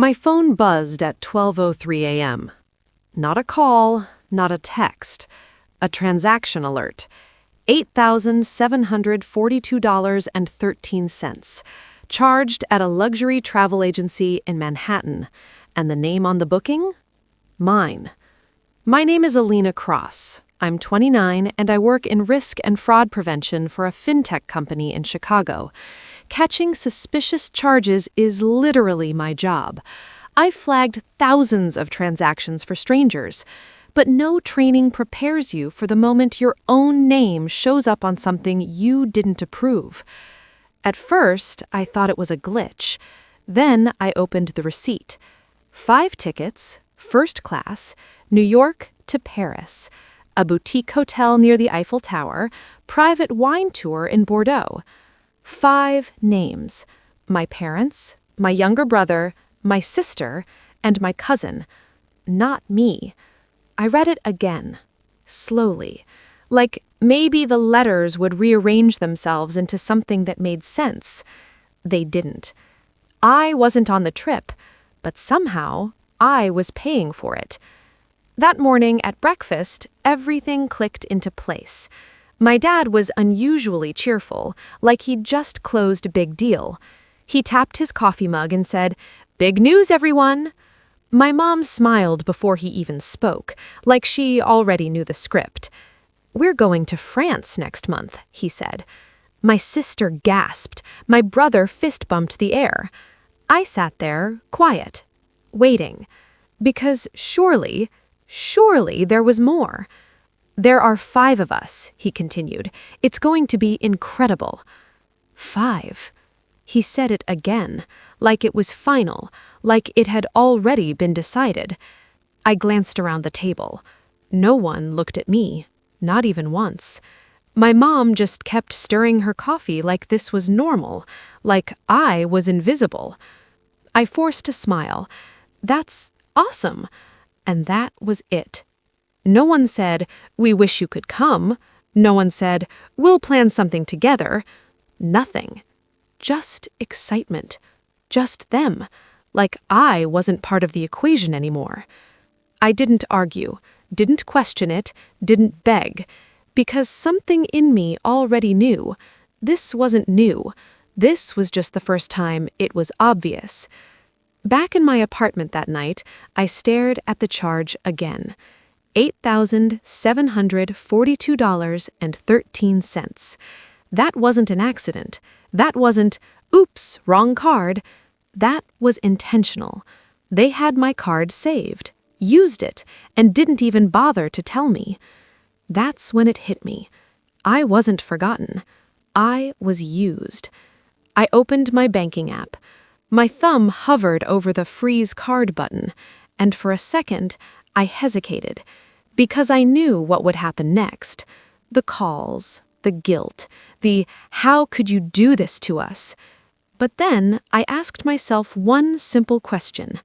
My phone buzzed at 12:03 a.m. Not a call, not a text. A transaction alert. $8,742.13. Charged at a luxury travel agency in Manhattan. And the name on the booking? Mine. My name is Alina Cross. I'm 29 and I work in risk and fraud prevention for a fintech company in Chicago. Catching suspicious charges is literally my job. I've flagged thousands of transactions for strangers, but no training prepares you for the moment your own name shows up on something you didn't approve. At first, I thought it was a glitch. Then I opened the receipt. 5 tickets, first class, New York to Paris, a boutique hotel near the Eiffel Tower, private wine tour in Bordeaux. 5 names: my parents, my younger brother, my sister, and my cousin. Not me. I read it again, slowly, like maybe the letters would rearrange themselves into something that made sense. They didn't. I wasn't on the trip, but somehow I was paying for it. That morning at breakfast, everything clicked into place. My dad was unusually cheerful, like he'd just closed a big deal. He tapped his coffee mug and said, "Big news, everyone!" My mom smiled before he even spoke, like she already knew the script. "We're going to France next month," he said. My sister gasped. My brother fist-bumped the air. I sat there, quiet, waiting. Because surely there was more. "There are 5 of us," he continued. "It's going to be incredible." 5. He said it again, like it was final, like it had already been decided. I glanced around the table. No one looked at me, not even once. My mom just kept stirring her coffee like this was normal, like I was invisible. I forced a smile. That's awesome. And that was it. No one said, "We wish you could come." No one said, "We'll plan something together." Nothing. Just excitement. Just them. Like I wasn't part of the equation anymore. I didn't argue, didn't question it, didn't beg, because something in me already knew. This wasn't new. This was just the first time it was obvious. Back in my apartment that night, I stared at the charge again. $8,742.13. That wasn't an accident. That wasn't, "Oops, wrong card." That was intentional. They had my card saved, used it, and didn't even bother to tell me. That's when it hit me. I wasn't forgotten. I was used. I opened my banking app. My thumb hovered over the freeze card button, and for a second, I hesitated, because I knew what would happen next. The calls, the guilt, the "how could you do this to us?" But then I asked myself one simple question.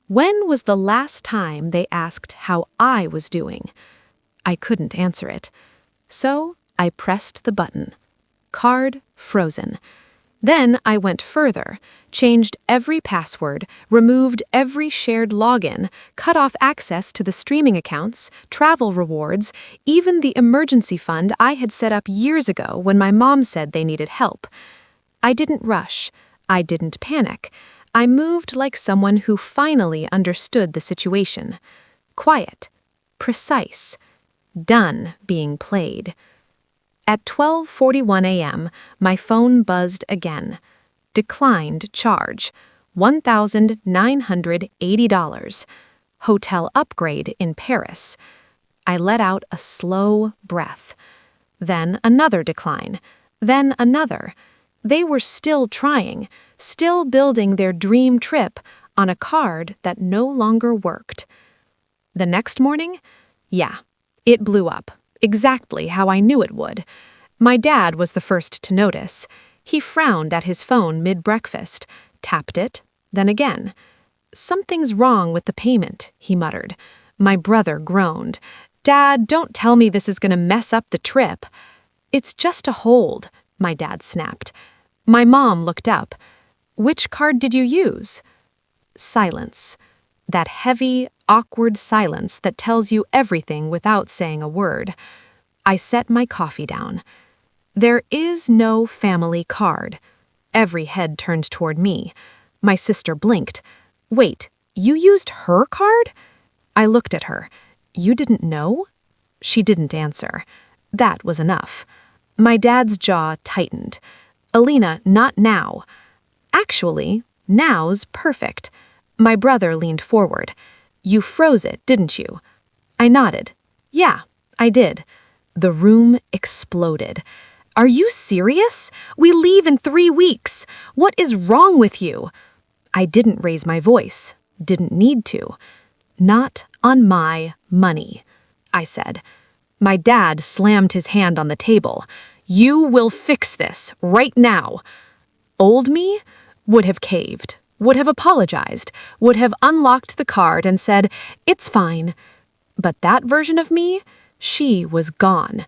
When was the last time they asked how I was doing? I couldn't answer it. So I pressed the button. Card frozen. Then I went further, changed every password, removed every shared login, cut off access to the streaming accounts, travel rewards, even the emergency fund I had set up years ago when my mom said they needed help. I didn't rush. I didn't panic. I moved like someone who finally understood the situation. Quiet. Precise. Done being played. At 12:41 a.m., my phone buzzed again. Declined charge. $1,980. Hotel upgrade in Paris. I let out a slow breath. Then another decline. Then another. They were still trying, still building their dream trip on a card that no longer worked. The next morning? Yeah, it blew up. Exactly how I knew it would. My dad was the first to notice. He frowned at his phone mid-breakfast, tapped it, then again. "Something's wrong with the payment," he muttered. My brother groaned. "Dad, don't tell me this is going to mess up the trip." "It's just a hold," my dad snapped. My mom looked up. "Which card did you use?" Silence. That heavy, awkward silence that tells you everything without saying a word. I set my coffee down. There is no family card. Every head turned toward me. My sister blinked. Wait, you used her card? I looked at her. You didn't know? She didn't answer. That was enough. My dad's jaw tightened. Alina, not now. Actually, now's perfect. My brother leaned forward. You froze it, didn't you? I nodded. Yeah, I did. The room exploded. Are you serious? We leave in 3 weeks. What is wrong with you? I didn't raise my voice. Didn't need to. Not on my money, I said. My dad slammed his hand on the table. You will fix this right now. Old me would have caved, would have apologized, would have unlocked the card and said, it's fine. But that version of me, she was gone.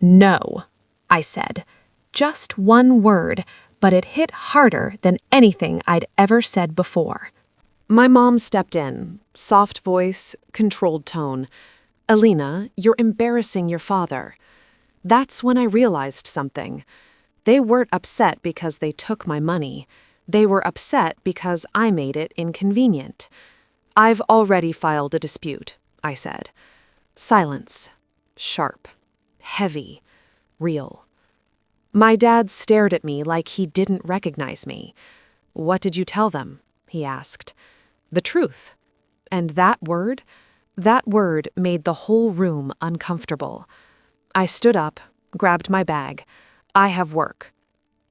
No, I said. Just one word, but it hit harder than anything I'd ever said before. My mom stepped in, soft voice, controlled tone. Alina, you're embarrassing your father. That's when I realized something. They weren't upset because they took my money. They were upset because I made it inconvenient. I've already filed a dispute, I said. Silence. Sharp. Heavy. Real. My dad stared at me like he didn't recognize me. What did you tell them? He asked. The truth. And that word made the whole room uncomfortable. I stood up, grabbed my bag. I have work.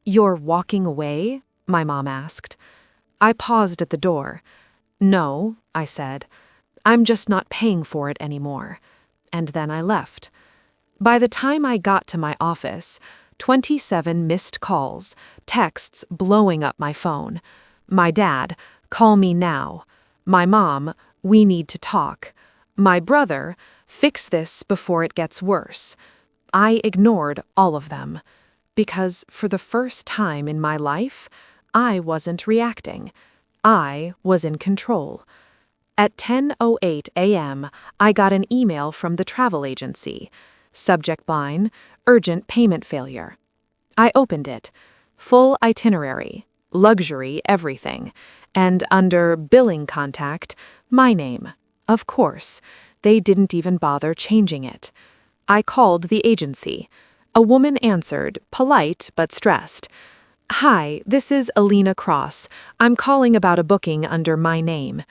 You're walking away? My mom asked. I paused at the door. No, I said. I'm just not paying for it anymore. And then I left. By the time I got to my office, 27 missed calls, texts blowing up my phone. My dad, call me now. My mom, we need to talk. My brother, fix this before it gets worse. I ignored all of them. Because for the first time in my life, I wasn't reacting. I was in control. At 10:08 a.m., I got an email from the travel agency. Subject line, urgent payment failure. I opened it. Full itinerary, luxury everything, and under billing contact, my name. Of course, they didn't even bother changing it. I called the agency. A woman answered, polite but stressed. Hi, this is Alina Cross. I'm calling about a booking under my name.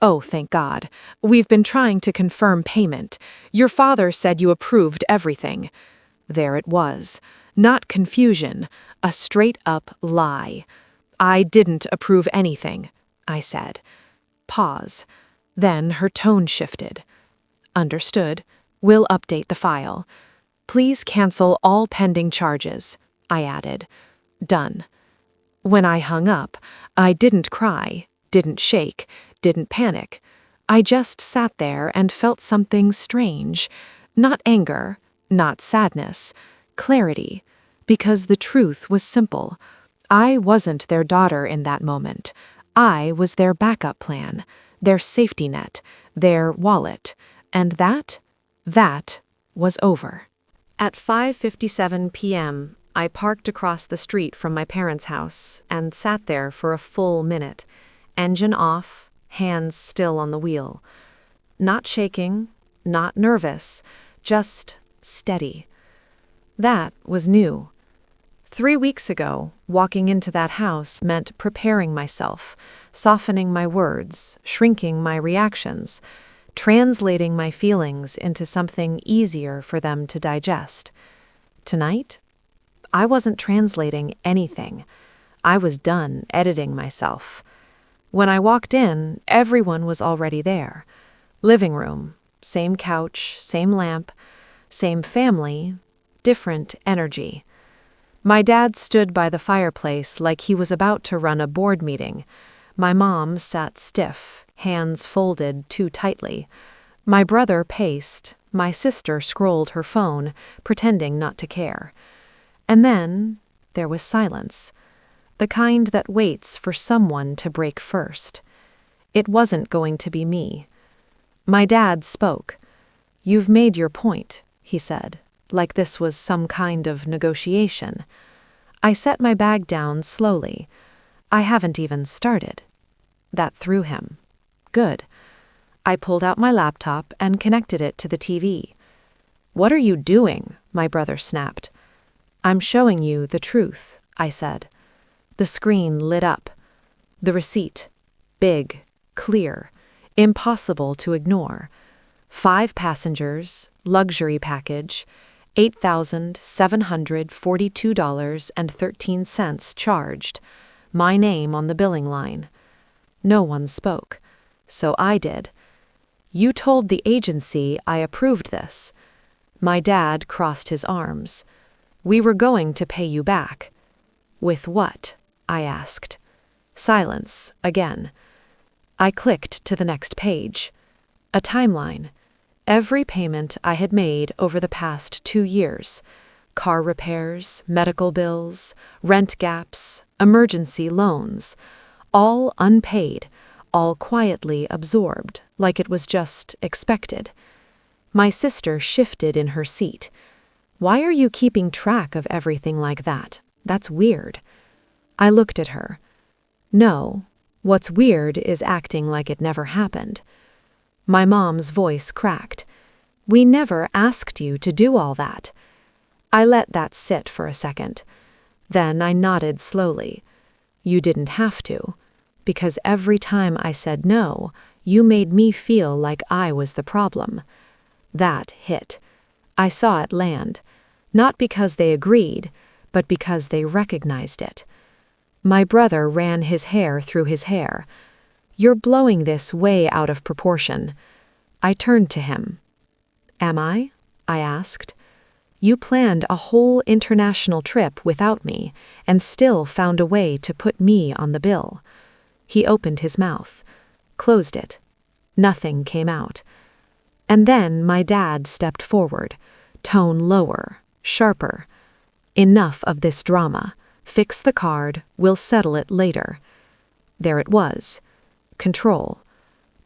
Oh, thank God. We've been trying to confirm payment. Your father said you approved everything. There it was. Not confusion, a straight-up lie. I didn't approve anything, I said. Pause. Then her tone shifted. Understood. We'll update the file. Please cancel all pending charges, I added. Done. When I hung up, I didn't cry, didn't shake, didn't panic. I just sat there and felt something strange. Not anger, not sadness, clarity. Because the truth was simple. I wasn't their daughter in that moment. I was their backup plan, their safety net, their wallet. And that was over. At 5:57 p.m., I parked across the street from my parents' house and sat there for a full minute, engine off, hands still on the wheel. Not shaking, not nervous, just steady. That was new. 3 weeks ago, walking into that house meant preparing myself, softening my words, shrinking my reactions, translating my feelings into something easier for them to digest. Tonight, I wasn't translating anything. I was done editing myself. When I walked in, everyone was already there. Living room, same couch, same lamp, same family, different energy. My dad stood by the fireplace like he was about to run a board meeting. My mom sat stiff, hands folded too tightly. My brother paced. My sister scrolled her phone, pretending not to care. And then there was silence, the kind that waits for someone to break first. It wasn't going to be me. My dad spoke. "You've made your point," he said, like this was some kind of negotiation. I set my bag down slowly. "I haven't even started." That threw him. Good. I pulled out my laptop and connected it to the TV. "What are you doing?" my brother snapped. "I'm showing you the truth," I said. The screen lit up. The receipt. Big, clear, impossible to ignore. 5 passengers, luxury package, $8,742.13 charged. My name on the billing line. No one spoke, so I did. "You told the agency I approved this." My dad crossed his arms. "We were going to pay you back." "With what?" I asked. Silence again. I clicked to the next page. A timeline. Every payment I had made over the past 2 years. Car repairs, medical bills, rent gaps, emergency loans. All unpaid, all quietly absorbed, like it was just expected. My sister shifted in her seat. "Why are you keeping track of everything like that? That's weird." I looked at her. "No, what's weird is acting like it never happened." My mom's voice cracked. "We never asked you to do all that." I let that sit for a second. Then I nodded slowly. "You didn't have to, because every time I said no, you made me feel like I was the problem." That hit. I saw it land, not because they agreed, but because they recognized it. My brother ran his hair through his hair. "You're blowing this way out of proportion." I turned to him. "Am I?" I asked. "You planned a whole international trip without me and still found a way to put me on the bill." He opened his mouth, closed it. Nothing came out. And then my dad stepped forward, tone lower, sharper. "Enough of this drama. Fix the card, we'll settle it later." There it was. Control.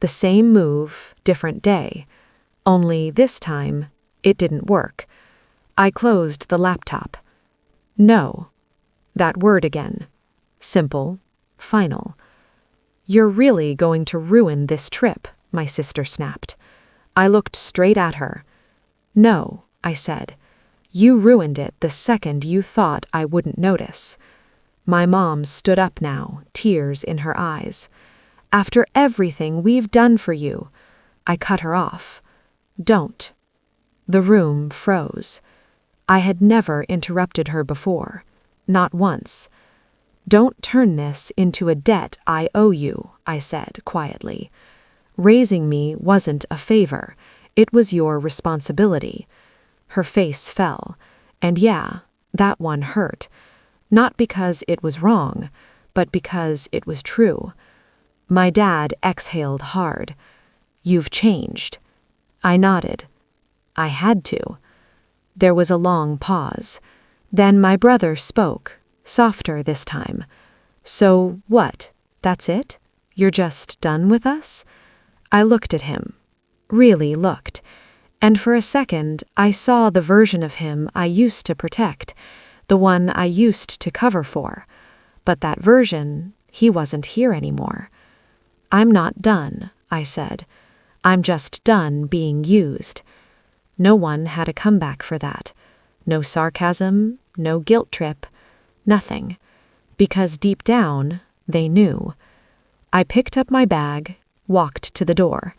The same move, different day. Only this time, it didn't work. I closed the laptop. "No." That word again. Simple, final. "You're really going to ruin this trip," my sister snapped. I looked straight at her. "No," I said. "You ruined it the second you thought I wouldn't notice." My mom stood up now, tears in her eyes. "After everything we've done for you." I cut her off. "Don't." The room froze. I had never interrupted her before. Not once. "Don't turn this into a debt I owe you," I said quietly. "Raising me wasn't a favor. It was your responsibility." Her face fell. And yeah, that one hurt. Not because it was wrong, but because it was true. My dad exhaled hard. "You've changed." I nodded. I had to. There was a long pause. Then my brother spoke, softer this time. "So what? That's it? You're just done with us?" I looked at him. Really looked. And for a second, I saw the version of him I used to protect, the one I used to cover for. But that version, he wasn't here anymore. "I'm not done," I said. "I'm just done being used." No one had a comeback for that. No sarcasm, no guilt trip, nothing. Because deep down, they knew. I picked up my bag, walked to the door.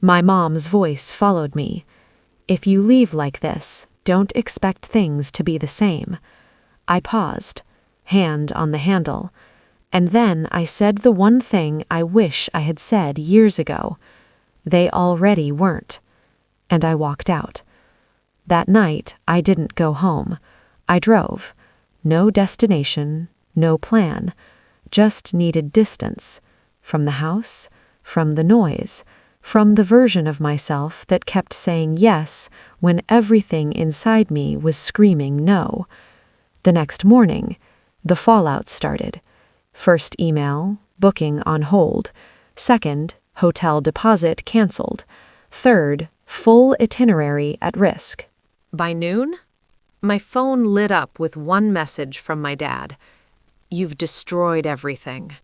My mom's voice followed me. "If you leave like this, don't expect things to be the same." I paused, hand on the handle. And then I said the one thing I wish I had said years ago. They already weren't. And I walked out. That night, I didn't go home. I drove. No destination, no plan. Just needed distance. From the house, from the noise, from the version of myself that kept saying yes when everything inside me was screaming no. The next morning, the fallout started. First email, booking on hold. Second, hotel deposit canceled. Third, full itinerary at risk. By noon, my phone lit up with one message from my dad. "You've destroyed everything."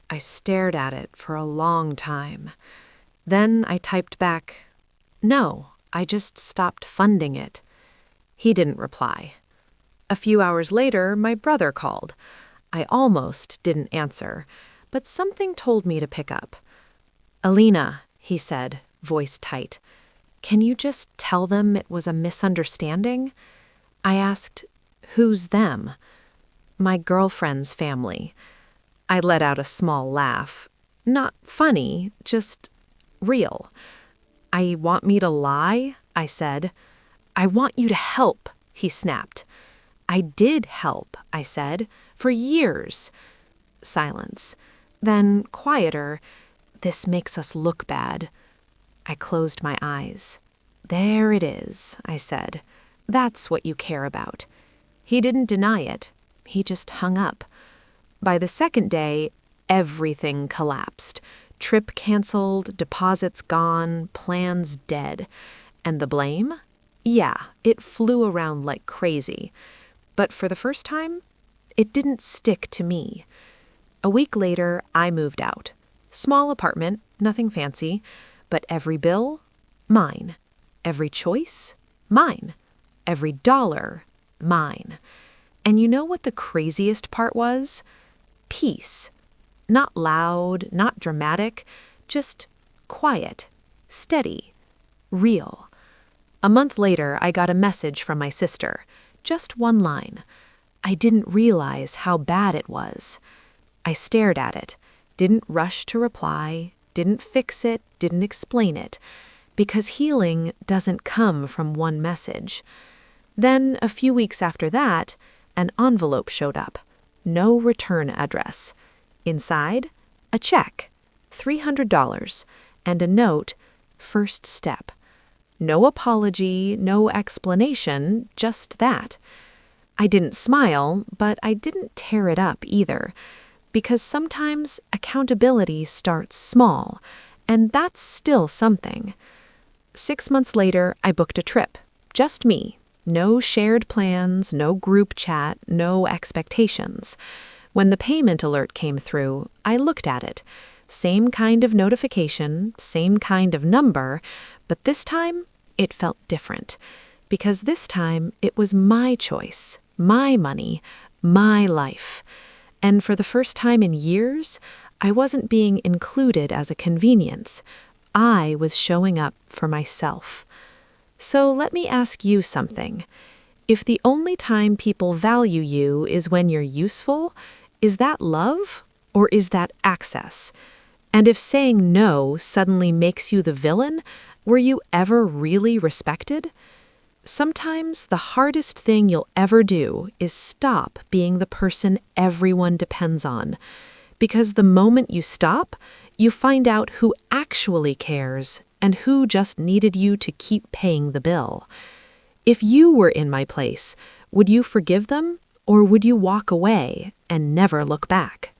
I stared at it for a long time. Then I typed back, "No, I just stopped funding it." He didn't reply. A few hours later, my brother called. I almost didn't answer, but something told me to pick up. "Alina," he said, voice tight, "can you just tell them it was a misunderstanding?" I asked, "Who's them?" "My girlfriend's family." I let out a small laugh. Not funny, just real. "I want me to lie?" I said. "I want you to help," he snapped. "I did help," I said, "for years." Silence. Then, quieter, "This makes us look bad." I closed my eyes. "There it is," I said. "That's what you care about." He didn't deny it. He just hung up. By the second day, everything collapsed. Trip canceled, deposits gone, plans dead. And the blame? Yeah, it flew around like crazy. But for the first time, it didn't stick to me. A week later, I moved out. Small apartment, nothing fancy, but every bill, mine. Every choice, mine. Every dollar, mine. And you know what the craziest part was? Peace. Not loud, not dramatic, just quiet, steady, real. A month later, I got a message from my sister. Just one line. I didn't realize how bad it was. I stared at it, didn't rush to reply, didn't fix it, didn't explain it, because healing doesn't come from one message. Then, a few weeks after that, an envelope showed up. No return address. Inside, a check, $300, and a note, "First step." No apology, no explanation, just that. I didn't smile, but I didn't tear it up either, because sometimes accountability starts small, and that's still something. 6 months later, I booked a trip. Just me. No shared plans, no group chat, no expectations. When the payment alert came through, I looked at it. Same kind of notification, same kind of number, but this time it felt different. Because this time it was my choice, my money, my life. And for the first time in years, I wasn't being included as a convenience. I was showing up for myself. So let me ask you something. If the only time people value you is when you're useful, is that love or is that access? And if saying no suddenly makes you the villain, were you ever really respected? Sometimes the hardest thing you'll ever do is stop being the person everyone depends on. Because the moment you stop, you find out who actually cares and who just needed you to keep paying the bill. If you were in my place, would you forgive them or would you walk away and never look back?